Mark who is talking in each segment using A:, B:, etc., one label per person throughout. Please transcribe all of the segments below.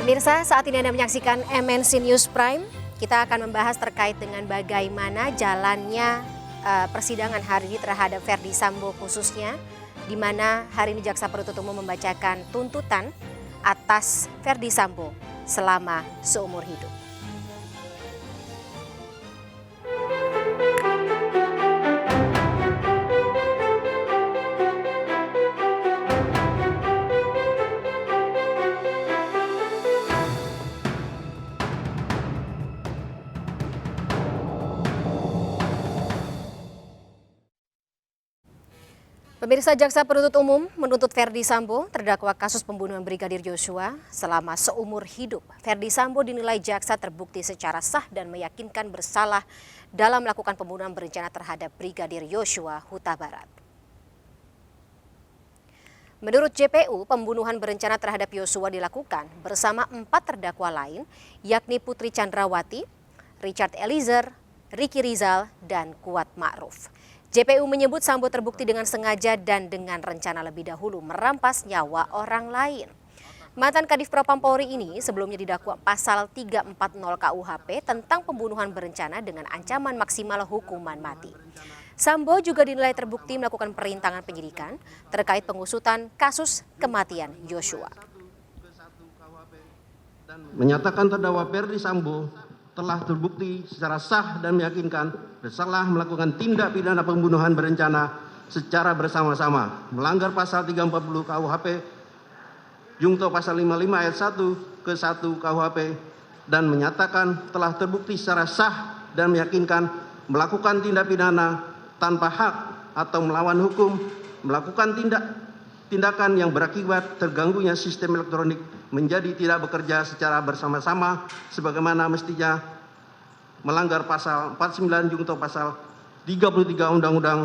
A: Pemirsa, saat ini Anda menyaksikan MNC News Prime. Kita akan membahas terkait dengan bagaimana jalannya persidangan hari ini terhadap Ferdy Sambo khususnya, di mana hari ini Jaksa Penuntut Umum membacakan tuntutan atas Ferdy Sambo selama seumur hidup. Pemirsa, Jaksa Penuntut Umum menuntut Ferdy Sambo, terdakwa kasus pembunuhan Brigadir Yosua, selama seumur hidup. Ferdy Sambo dinilai jaksa terbukti secara sah dan meyakinkan bersalah dalam melakukan pembunuhan berencana terhadap Brigadir Yosua Huta Barat. Menurut JPU, pembunuhan berencana terhadap Yosua dilakukan bersama 4 terdakwa lain, yakni Putri Chandrawati, Richard Eliezer, Ricky Rizal, dan Kuat Ma'ruf. JPU menyebut Sambo terbukti dengan sengaja dan dengan rencana lebih dahulu merampas nyawa orang lain. Mantan Kadif Propam Polri ini sebelumnya didakwa pasal 340 KUHP tentang pembunuhan berencana dengan ancaman maksimal hukuman mati. Sambo juga dinilai terbukti melakukan perintangan penyidikan terkait pengusutan kasus kematian Yosua.
B: Menyatakan terdakwa Ferdy Sambo telah terbukti secara sah dan meyakinkan bersalah melakukan tindak pidana pembunuhan berencana secara bersama-sama, melanggar pasal 340 KUHP, Jungto pasal 55 ayat 1 ke 1 KUHP, dan menyatakan telah terbukti secara sah dan meyakinkan melakukan tindak pidana tanpa hak atau melawan hukum, melakukan tindakan yang berakibat terganggunya sistem elektronik menjadi tidak bekerja secara bersama-sama sebagaimana mestinya, melanggar pasal 49 Jungto pasal 33 Undang-Undang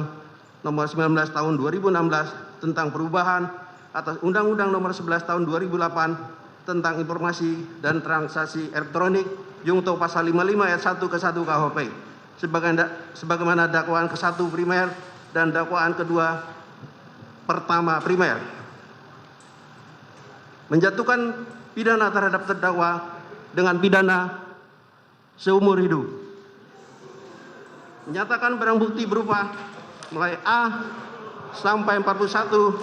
B: nomor 19 tahun 2016 tentang perubahan atas Undang-Undang nomor 11 tahun 2008 tentang informasi dan transaksi elektronik, Jungto pasal 55 ayat 1 ke 1 KUHP sebagaimana dakwaan ke-1 primer dan dakwaan kedua pertama primer. Menjatuhkan pidana terhadap terdakwa dengan pidana seumur hidup. Menyatakan barang bukti berupa mulai A sampai 41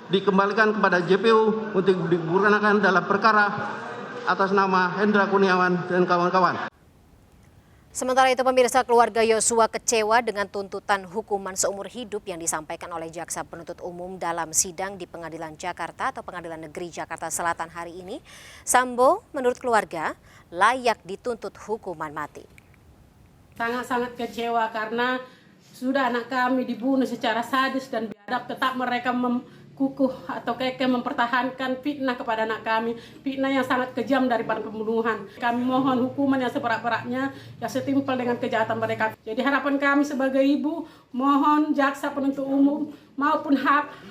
B: dikembalikan kepada JPU untuk digunakan dalam perkara atas nama Hendra Kurniawan dan kawan-kawan.
A: Sementara itu, pemirsa, keluarga Yosua kecewa dengan tuntutan hukuman seumur hidup yang disampaikan oleh Jaksa Penuntut Umum dalam sidang di Pengadilan Jakarta atau Pengadilan Negeri Jakarta Selatan hari ini. Sambo menurut keluarga layak dituntut hukuman mati.
C: Sangat-sangat kecewa karena sudah anak kami dibunuh secara sadis dan biadab, tetap mereka kukuh atau kekeh mempertahankan fitnah kepada anak kami, fitnah yang sangat kejam daripada pembunuhan. Kami mohon hukuman yang seberat-beratnya yang setimpal dengan kejahatan mereka. Jadi harapan kami sebagai ibu, mohon Jaksa Penuntut Umum maupun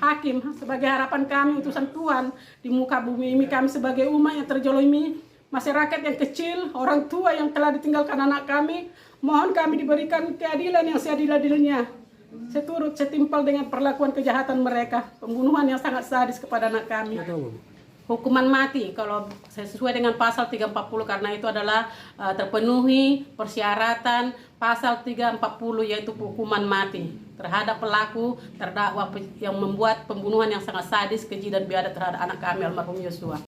C: hakim sebagai harapan kami utusan Tuhan di muka bumi ini, kami sebagai umat yang terjolimi, masyarakat yang kecil, orang tua yang telah ditinggalkan anak kami, mohon kami diberikan keadilan yang seadil-adilnya, seturut setimpal dengan perlakuan kejahatan mereka, pembunuhan yang sangat sadis kepada anak kami. Hukuman mati kalau sesuai dengan pasal 340 karena itu adalah terpenuhi persyaratan pasal 340 yaitu hukuman mati terhadap pelaku terdakwa yang membuat pembunuhan yang sangat sadis, keji dan biadab terhadap anak kami almarhum Yosua.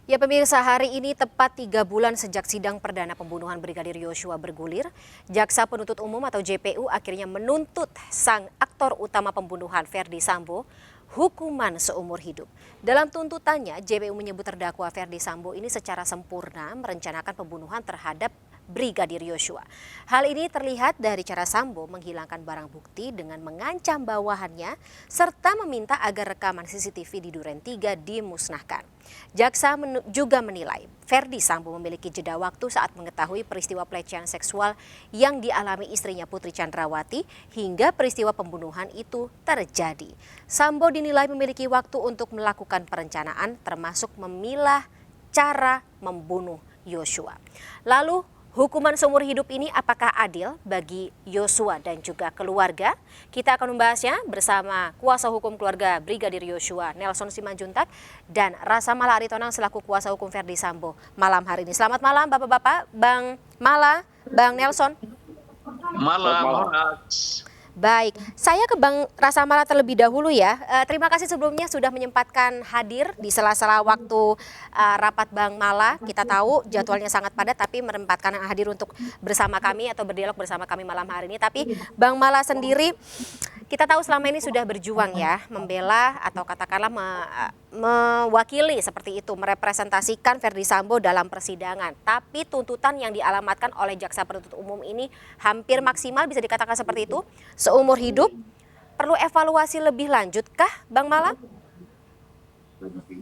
A: Ya pemirsa, hari ini tepat 3 bulan sejak sidang perdana pembunuhan Brigadir Yosua bergulir, Jaksa Penuntut Umum atau JPU akhirnya menuntut sang aktor utama pembunuhan Ferdy Sambo hukuman seumur hidup. Dalam tuntutannya, JPU menyebut terdakwa Ferdy Sambo ini secara sempurna merencanakan pembunuhan terhadap Brigadir Yosua. Hal ini terlihat dari cara Sambo menghilangkan barang bukti dengan mengancam bawahannya serta meminta agar rekaman CCTV di Duren 3 dimusnahkan. Jaksa juga menilai Ferdy Sambo memiliki jeda waktu saat mengetahui peristiwa pelecehan seksual yang dialami istrinya Putri Chandrawati hingga peristiwa pembunuhan itu terjadi. Sambo dinilai memiliki waktu untuk melakukan perencanaan termasuk memilah cara membunuh Yosua. Lalu Hukuman seumur hidup ini apakah adil bagi Yosua dan juga keluarga? Kita akan membahasnya bersama kuasa hukum keluarga Brigadir Yosua, Nelson Simanjuntak, dan Rasa Mala Aritonang selaku kuasa hukum Verdi Sambo malam hari ini. Selamat malam Bapak-Bapak, Bang Mala, Bang Nelson.
D: Malam.
A: Baik, saya ke Bang Rasa Mala terlebih dahulu ya. Terima kasih sebelumnya sudah menyempatkan hadir di sela-sela waktu rapat Bang Mala. Kita tahu jadwalnya sangat padat tapi menyempatkan hadir untuk bersama kami atau berdialog bersama kami malam hari ini. Tapi Bang Mala sendiri, kita tahu selama ini sudah berjuang ya, membela atau katakanlah mewakili seperti itu, merepresentasikan Verdi Sambo dalam persidangan. Tapi tuntutan yang dialamatkan oleh jaksa penuntut umum ini hampir maksimal, bisa dikatakan seperti itu, seumur hidup. Perlu evaluasi lebih lanjutkah, Bang Mala?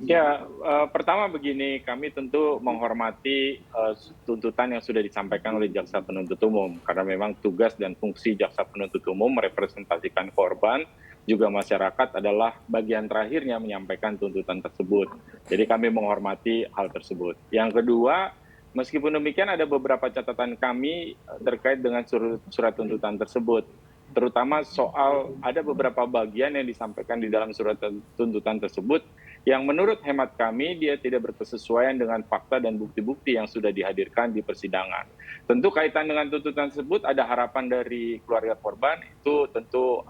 D: Ya, pertama begini, kami tentu menghormati tuntutan yang sudah disampaikan oleh jaksa penuntut umum, karena memang tugas dan fungsi jaksa penuntut umum merepresentasikan korban, juga masyarakat adalah bagian terakhirnya menyampaikan tuntutan tersebut. Jadi kami menghormati hal tersebut. Yang kedua, meskipun demikian ada beberapa catatan kami terkait dengan surat tuntutan tersebut. Terutama soal ada beberapa bagian yang disampaikan di dalam surat tuntutan tersebut yang menurut hemat kami dia tidak berkesesuaian dengan fakta dan bukti-bukti yang sudah dihadirkan di persidangan. Tentu kaitan dengan tuntutan tersebut ada harapan dari keluarga korban, itu tentu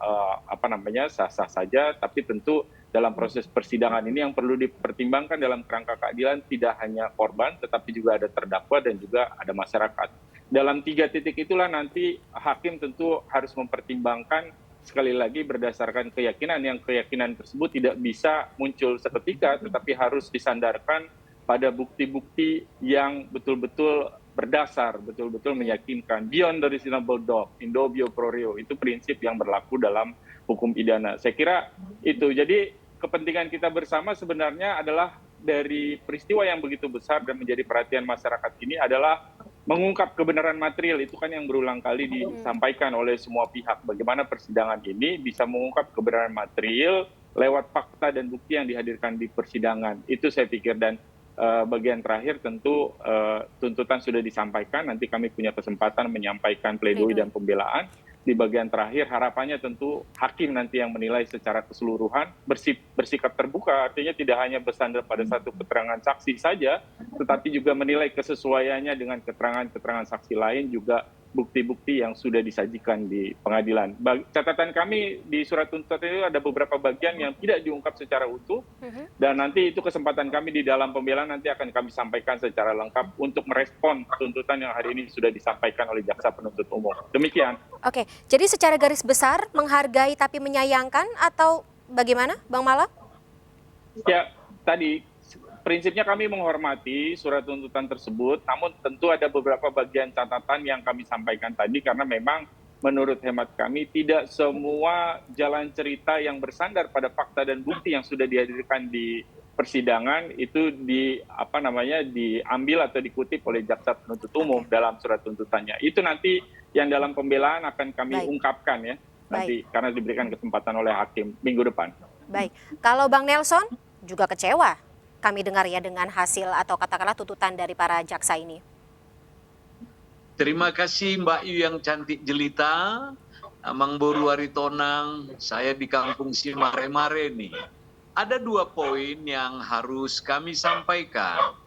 D: sah-sah saja, tapi tentu dalam proses persidangan ini yang perlu dipertimbangkan dalam kerangka keadilan tidak hanya korban tetapi juga ada terdakwa dan juga ada masyarakat. Dalam 3 titik itulah nanti hakim tentu harus mempertimbangkan sekali lagi berdasarkan keyakinan, yang keyakinan tersebut tidak bisa muncul seketika tetapi harus disandarkan pada bukti-bukti yang betul-betul berdasar, betul-betul meyakinkan. Beyond the reasonable doubt, in dubio pro reo, itu prinsip yang berlaku dalam hukum pidana. Saya kira itu. Jadi kepentingan kita bersama sebenarnya adalah dari peristiwa yang begitu besar dan menjadi perhatian masyarakat ini adalah mengungkap kebenaran material. Itu kan yang berulang kali disampaikan oleh semua pihak. Bagaimana persidangan ini bisa mengungkap kebenaran material lewat fakta dan bukti yang dihadirkan di persidangan. Itu saya pikir. Dan bagian terakhir tentu tuntutan sudah disampaikan. Nanti kami punya kesempatan menyampaikan pledoi dan pembelaan. Di bagian terakhir harapannya tentu hakim nanti yang menilai secara keseluruhan, bersikap terbuka, artinya tidak hanya bersandar pada satu keterangan saksi saja, tetapi juga menilai kesesuaiannya dengan keterangan-keterangan saksi lain, juga bukti-bukti yang sudah disajikan di pengadilan. Catatan kami di surat tuntutan itu ada beberapa bagian yang tidak diungkap secara utuh, dan nanti itu kesempatan kami di dalam pembelaan nanti akan kami sampaikan secara lengkap untuk merespon tuntutan yang hari ini sudah disampaikan oleh jaksa penuntut umum. Demikian.
A: Oke, jadi secara garis besar menghargai tapi menyayangkan atau bagaimana, Bang Mala?
D: Ya, tadi prinsipnya kami menghormati surat tuntutan tersebut, namun tentu ada beberapa bagian catatan yang kami sampaikan tadi karena memang menurut hemat kami tidak semua jalan cerita yang bersandar pada fakta dan bukti yang sudah dihadirkan di persidangan itu diambil atau dikutip oleh jaksa penuntut umum dalam surat tuntutannya. Itu nanti yang dalam pembelaan akan kami ungkapkan ya, nanti karena diberikan kesempatan oleh hakim minggu depan.
A: Baik, kalau Bang Nelson juga kecewa kami dengar ya dengan hasil atau katakanlah tuntutan dari para jaksa ini.
E: Terima kasih Mbak Yu yang cantik jelita, Mang Boru Aritonang, saya di kampung Simare-Mare nih. Ada 2 poin yang harus kami sampaikan.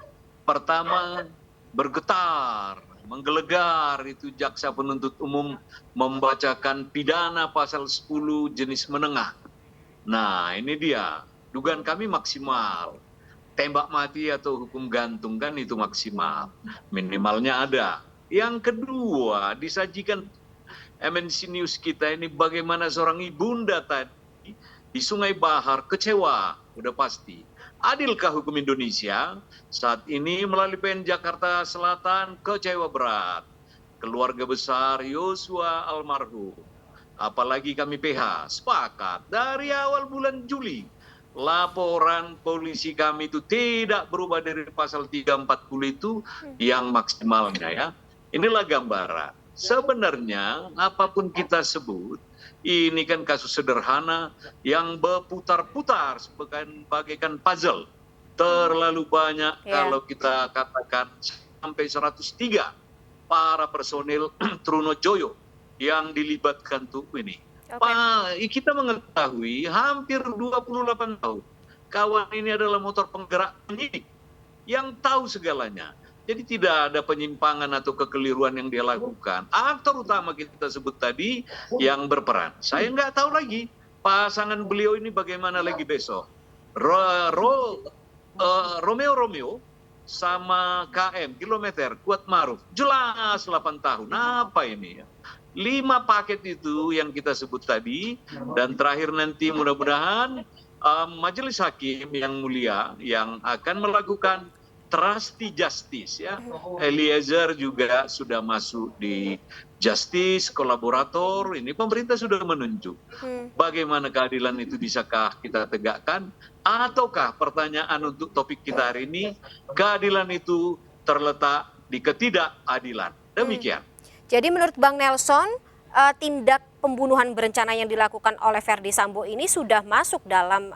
E: Pertama, bergetar, menggelegar itu jaksa penuntut umum membacakan pidana pasal 10 jenis menengah. Nah ini dia, dugaan kami maksimal. Tembak mati atau hukum gantung kan itu maksimal. Minimalnya ada. Yang kedua, disajikan MNC News kita ini bagaimana seorang ibunda tadi di Sungai Bahar kecewa, udah pasti. Adilkah hukum Indonesia? Saat ini melalui PN Jakarta Selatan kecewa berat. Keluarga besar Yosua almarhum. Apalagi kami PH, sepakat dari awal bulan Juli. Laporan polisi kami itu tidak berubah dari pasal 340 itu yang maksimalnya ya. Inilah gambaran. Sebenarnya apapun kita sebut, ini kan kasus sederhana yang berputar-putar bagaikan puzzle. Terlalu banyak kalau kita katakan sampai 103 para personil Trunojoyo yang dilibatkan tuh ini. Kita mengetahui hampir 28 tahun kawan ini adalah motor penggerak penyidik yang tahu segalanya. Jadi tidak ada penyimpangan atau kekeliruan yang dia lakukan. Aktor utama kita sebut tadi yang berperan. Saya nggak tahu lagi pasangan beliau ini bagaimana lagi besok. Romeo sama KM kilometer Kuat Maruf jelas 8 tahun. Apa ini ya? 5 paket itu yang kita sebut tadi, dan terakhir nanti mudah-mudahan majelis hakim yang mulia yang akan melakukan trusty justice ya. Eliezer juga sudah masuk di justice kolaborator. Ini pemerintah sudah menunjuk. Bagaimana keadilan itu bisakah kita tegakkan? Ataukah pertanyaan untuk topik kita hari ini, keadilan itu terletak di ketidakadilan. Demikian.
A: Jadi menurut Bang Nelson, tindak pembunuhan berencana yang dilakukan oleh Verdi Sambo ini sudah masuk dalam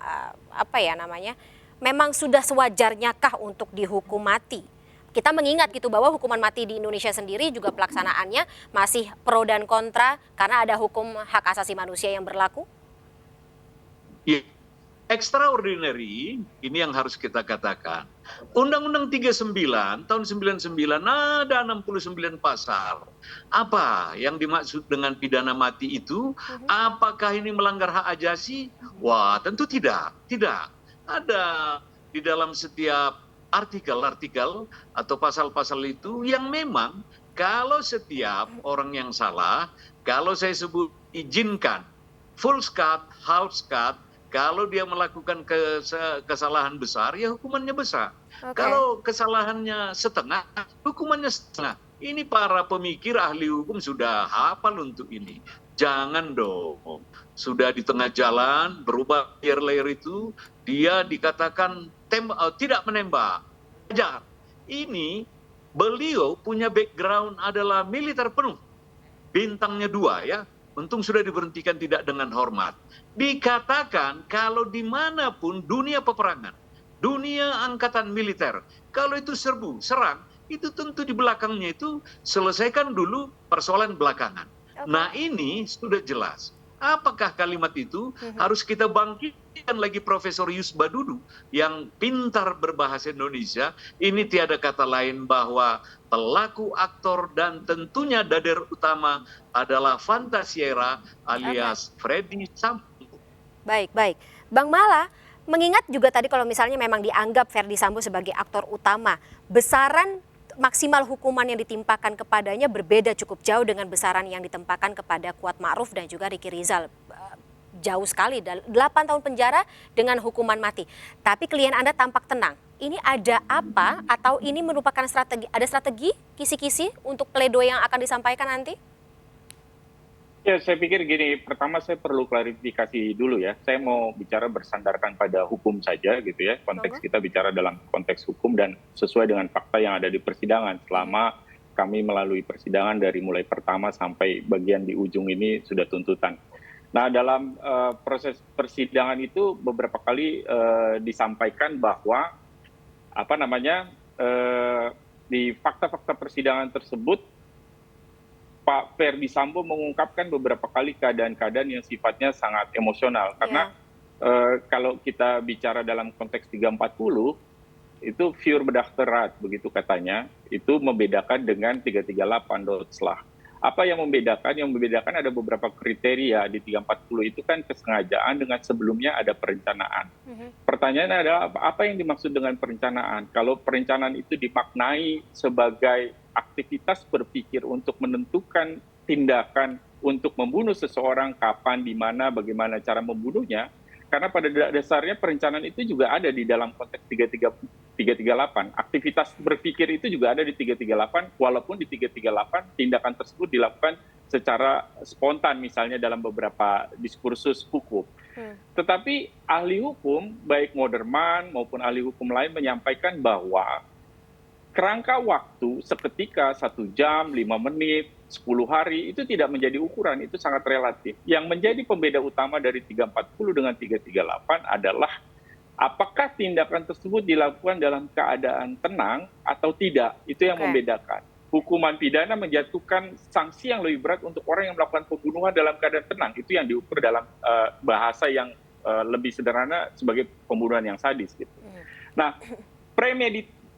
A: memang sudah sewajarnya kah untuk dihukum mati? Kita mengingat gitu bahwa hukuman mati di Indonesia sendiri juga pelaksanaannya masih pro dan kontra karena ada hukum hak asasi manusia yang berlaku.
E: Ya, extraordinary ini yang harus kita katakan. Undang-Undang 39 tahun 99 ada 69 pasal. Apa yang dimaksud dengan pidana mati itu? Apakah ini melanggar hak ajasi? Wah, tentu tidak. Tidak. Ada di dalam setiap artikel atau pasal-pasal itu yang memang kalau setiap orang yang salah, kalau saya sebut izinkan full skat, half skat, kalau dia melakukan kesalahan besar, ya hukumannya besar. Kalau kesalahannya setengah, hukumannya setengah. Ini para pemikir ahli hukum sudah hafal untuk ini. Jangan dong. Sudah di tengah jalan, berubah layer itu, dia dikatakan tidak menembak. Ajar. Ini beliau punya background adalah militer penuh. Bintangnya 2 ya. Untung sudah diberhentikan tidak dengan hormat. Dikatakan kalau dimanapun dunia peperangan, dunia angkatan militer, kalau itu serbu, serang, itu tentu di belakangnya itu selesaikan dulu persoalan belakangan. Nah ini sudah jelas. Apakah kalimat itu harus kita bangkitkan lagi Profesor Yus Badudu yang pintar berbahasa Indonesia. Ini tiada kata lain bahwa pelaku, aktor, dan tentunya dader utama adalah Fantasiera alias Verdi Sambo.
A: Baik. Bang Mala, mengingat juga tadi kalau misalnya memang dianggap Verdi Sambo sebagai aktor utama, besaran maksimal hukuman yang ditimpakan kepadanya berbeda cukup jauh dengan besaran yang ditempakan kepada Kuat Ma'ruf dan juga Ricky Rizal. Jauh sekali, 8 tahun penjara dengan hukuman mati. Tapi klien Anda tampak tenang. Ini ada apa atau ini merupakan strategi, kisi-kisi untuk pledoi yang akan disampaikan nanti?
D: Ya, saya pikir gini, pertama saya perlu klarifikasi dulu ya. Saya mau bicara bersandarkan pada hukum saja gitu ya. Konteks kita bicara dalam konteks hukum dan sesuai dengan fakta yang ada di persidangan. Selama kami melalui persidangan dari mulai pertama sampai bagian di ujung ini sudah tuntutan. Nah, dalam proses persidangan itu beberapa kali disampaikan bahwa di fakta-fakta persidangan tersebut Pak Verdi Sambo mengungkapkan beberapa kali keadaan-keadaan yang sifatnya sangat emosional. Karena kalau kita bicara dalam konteks 340, itu Vuur Bedachterat, begitu katanya, itu membedakan dengan 338 Doodslag. Apa yang membedakan? Yang membedakan ada beberapa kriteria di 340 itu kan kesengajaan dengan sebelumnya ada perencanaan. Pertanyaan adalah apa yang dimaksud dengan perencanaan? Kalau perencanaan itu dimaknai sebagai aktivitas berpikir untuk menentukan tindakan untuk membunuh seseorang, kapan, di mana, bagaimana cara membunuhnya. Karena pada dasarnya perencanaan itu juga ada di dalam konteks 338. Aktivitas berpikir itu juga ada di 338, walaupun di 338 tindakan tersebut dilakukan secara spontan, misalnya dalam beberapa diskursus hukum. Tetapi ahli hukum, baik Moderman maupun ahli hukum lain menyampaikan bahwa kerangka waktu seketika 1 jam, 5 menit, 10 hari itu tidak menjadi ukuran, itu sangat relatif. Yang menjadi pembeda utama dari 340 dengan 338 adalah apakah tindakan tersebut dilakukan dalam keadaan tenang atau tidak, itu yang membedakan. hukuman pidana menjatuhkan sanksi yang lebih berat untuk orang yang melakukan pembunuhan dalam keadaan tenang. Itu yang diukur dalam bahasa yang lebih sederhana sebagai pembunuhan yang sadis gitu. Nah,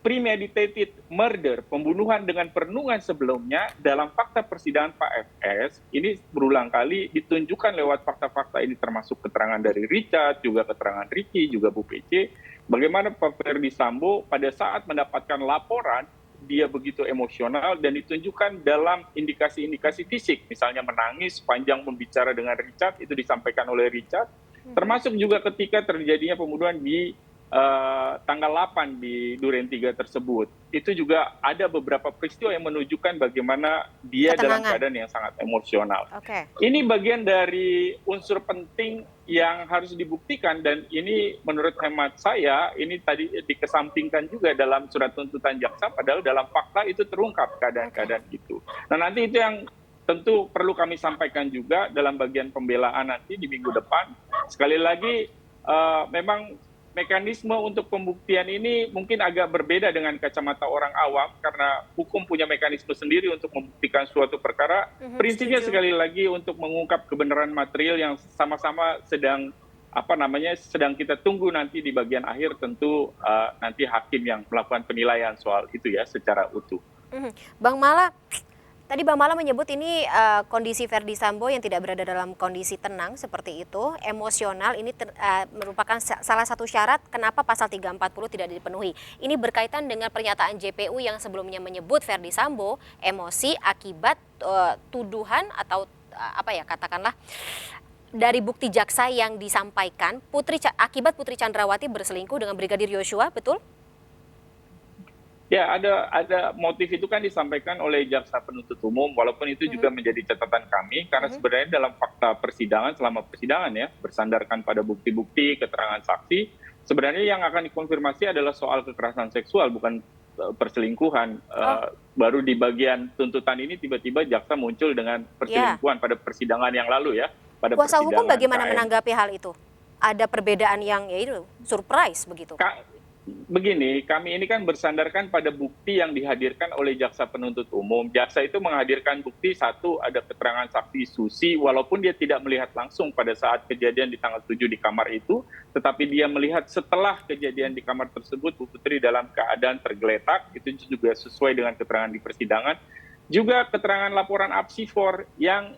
D: premeditated murder, pembunuhan dengan perenungan sebelumnya dalam fakta persidangan Pak FS ini berulang kali ditunjukkan lewat fakta-fakta ini, termasuk keterangan dari Richard, juga keterangan Ricky, juga Bu PC, bagaimana Pak Ferdi Sambo pada saat mendapatkan laporan dia begitu emosional dan ditunjukkan dalam indikasi-indikasi fisik, misalnya menangis sepanjang membicara dengan Richard, itu disampaikan oleh Richard, termasuk juga ketika terjadinya pembunuhan di tanggal 8 di Duren 3 tersebut. Itu juga ada beberapa peristiwa yang menunjukkan bagaimana dia dalam keadaan yang sangat emosional. Ini bagian dari unsur penting yang harus dibuktikan, dan ini menurut hemat saya, ini tadi dikesampingkan juga dalam surat tuntutan jaksa, padahal dalam fakta itu terungkap keadaan-keadaan itu. Nah, nanti itu yang tentu perlu kami sampaikan juga dalam bagian pembelaan nanti di minggu depan. Sekali lagi, memang mekanisme untuk pembuktian ini mungkin agak berbeda dengan kacamata orang awam, karena hukum punya mekanisme sendiri untuk membuktikan suatu perkara. Prinsipnya sekali lagi untuk mengungkap kebenaran material yang sama-sama sedang kita tunggu nanti di bagian akhir, tentu nanti hakim yang melakukan penilaian soal itu ya secara utuh.
A: Bang Mala, tadi Bang Mala menyebut ini kondisi Ferdi Sambo yang tidak berada dalam kondisi tenang seperti itu, emosional, ini merupakan salah satu syarat kenapa pasal 340 tidak dipenuhi. Ini berkaitan dengan pernyataan JPU yang sebelumnya menyebut Ferdi Sambo emosi akibat tuduhan atau katakanlah dari bukti jaksa yang disampaikan akibat Putri Chandrawati berselingkuh dengan Brigadir Yosua, betul?
D: Ya, ada motif itu kan disampaikan oleh jaksa penuntut umum, walaupun itu juga menjadi catatan kami, karena sebenarnya dalam fakta persidangan, selama persidangan ya, bersandarkan pada bukti-bukti, keterangan saksi, sebenarnya yang akan dikonfirmasi adalah soal kekerasan seksual, bukan perselingkuhan. Baru di bagian tuntutan ini tiba-tiba jaksa muncul dengan perselingkuhan pada persidangan yang lalu ya. Pada
A: kuasa hukum bagaimana
D: KM.
A: menanggapi hal itu? Ada perbedaan yang surprise begitu?
D: Begini, kami ini kan bersandarkan pada bukti yang dihadirkan oleh jaksa penuntut umum. Jaksa itu menghadirkan bukti, satu, ada keterangan saksi Susi, walaupun dia tidak melihat langsung pada saat kejadian di tanggal 7 di kamar itu, tetapi dia melihat setelah kejadian di kamar tersebut, Bu Putri dalam keadaan tergeletak, itu juga sesuai dengan keterangan di persidangan. Juga keterangan laporan apsifor yang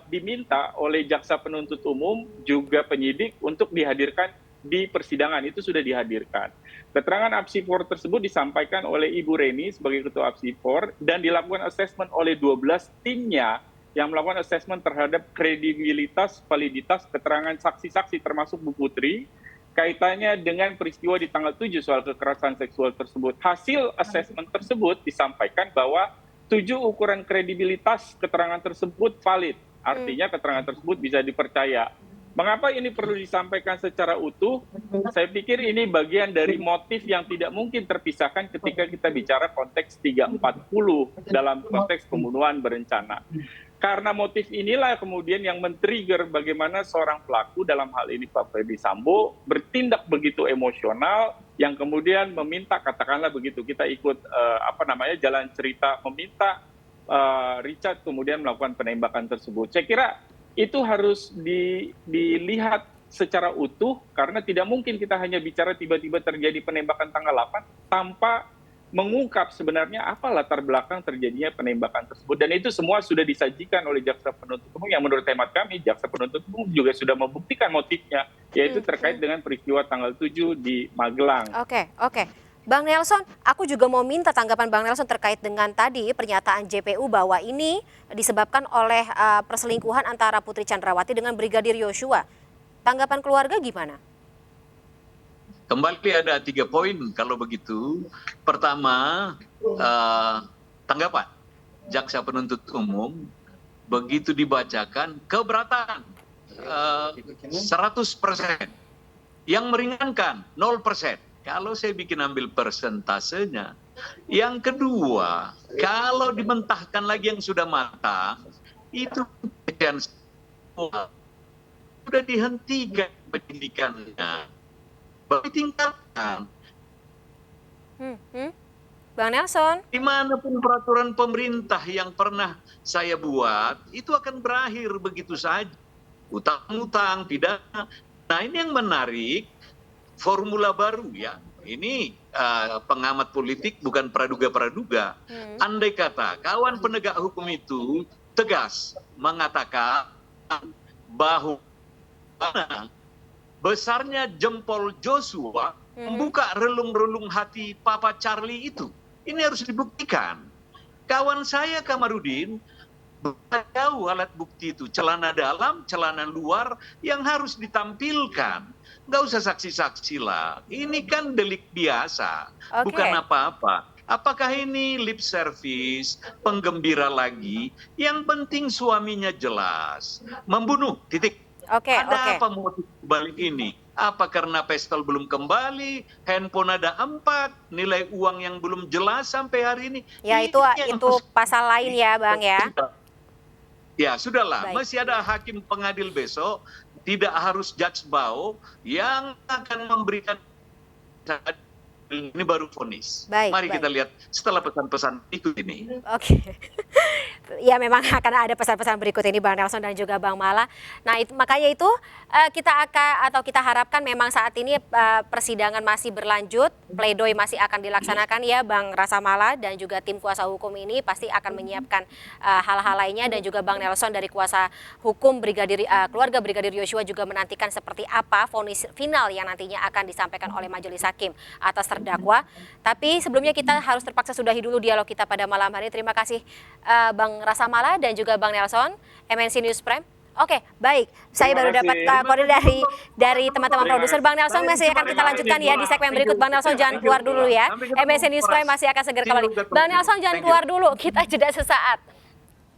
D: diminta oleh jaksa penuntut umum, juga penyidik untuk dihadirkan di persidangan, itu sudah dihadirkan. Keterangan apsifor tersebut disampaikan oleh Ibu Reni sebagai ketua apsifor dan dilakukan asesmen oleh 12 timnya yang melakukan asesmen terhadap kredibilitas, validitas keterangan saksi-saksi termasuk Bu Putri kaitannya dengan peristiwa di tanggal 7 soal kekerasan seksual tersebut. Hasil asesmen tersebut disampaikan bahwa 7 ukuran kredibilitas keterangan tersebut valid. Artinya keterangan tersebut bisa dipercaya. Mengapa ini perlu disampaikan secara utuh? Saya pikir ini bagian dari motif yang tidak mungkin terpisahkan ketika kita bicara konteks 340 dalam konteks pembunuhan berencana. Karena motif inilah kemudian yang men-trigger bagaimana seorang pelaku, dalam hal ini Pak Ferdi Sambo, bertindak begitu emosional yang kemudian meminta, katakanlah begitu, kita ikut jalan cerita, meminta Richard kemudian melakukan penembakan tersebut. Saya kira itu harus dilihat secara utuh, karena tidak mungkin kita hanya bicara tiba-tiba terjadi penembakan tanggal 8 tanpa mengungkap sebenarnya apa latar belakang terjadinya penembakan tersebut. Dan itu semua sudah disajikan oleh jaksa penuntut umum yang menurut hemat kami, jaksa penuntut umum juga sudah membuktikan motifnya, yaitu terkait dengan peristiwa tanggal 7 di Magelang.
A: Oke. Bang Nelson, aku juga mau minta tanggapan Bang Nelson terkait dengan tadi pernyataan JPU bahwa ini disebabkan oleh perselingkuhan antara Putri Chandrawati dengan Brigadir Yosua. Tanggapan keluarga gimana?
E: Kembali ada 3 poin kalau begitu. Pertama, tanggapan jaksa penuntut umum begitu dibacakan keberatan 100%, yang meringankan 0%. Kalau saya bikin ambil persentasenya. Yang kedua, kalau dimentahkan lagi yang sudah matang, itu sudah dihentikan pendidikannya. Baru ditingkatkan.
A: Bang Nelson.
E: Dimanapun peraturan pemerintah yang pernah saya buat, itu akan berakhir begitu saja. Utang-utang, pidana. Nah ini yang menarik, formula baru ya. Ini pengamat politik bukan praduga-praduga. Andai kata kawan penegak hukum itu tegas mengatakan bahwa besarnya jempol Joshua membuka relung-relung hati Papa Charlie itu. Ini harus dibuktikan. Kawan saya Kamarudin tahu alat bukti itu, celana dalam, celana luar yang harus ditampilkan. Nggak usah saksi-saksi lah. Ini kan delik biasa, bukan apa-apa. Apakah ini lip service, penggembira lagi? Yang penting suaminya jelas. Membunuh, titik. Ada apa motif balik ini? Apa karena pistol belum kembali, handphone ada 4, nilai uang yang belum jelas sampai hari ini?
A: Ya itu pasal lain ya Bang ya.
E: Ya sudahlah,
A: Baik.
E: masih ada hakim pengadil besok, tidak harus judge Bao yang akan memberikan, ini baru vonis. Mari kita lihat setelah pesan-pesan itu ini.
A: Oke. Ya memang akan ada pesan-pesan berikut ini Bang Nelson dan juga Bang Mala. Nah makanya itu kita harapkan memang saat ini persidangan masih berlanjut, pledoi masih akan dilaksanakan ya Bang Rasa Mala dan juga tim kuasa hukum ini pasti akan menyiapkan hal-hal lainnya dan juga Bang Nelson dari kuasa hukum keluarga Brigadir Yosua juga menantikan seperti apa vonis final yang nantinya akan disampaikan oleh majelis hakim atas terdakwa. Tapi sebelumnya kita harus terpaksa sudahi dulu dialog kita pada malam hari. Terima kasih Bang Rasa Mala dan juga Bang Nelson, MNC News Prime. Oke, baik. Saya baru dapat kode dari teman-teman produser. Bang Nelson masih akan kita lanjutkan ya di segmen berikut. Bang Nelson jangan keluar dulu ya. MNC News Prime masih akan segera kembali. Bang Nelson jangan keluar dulu, kita jeda sesaat.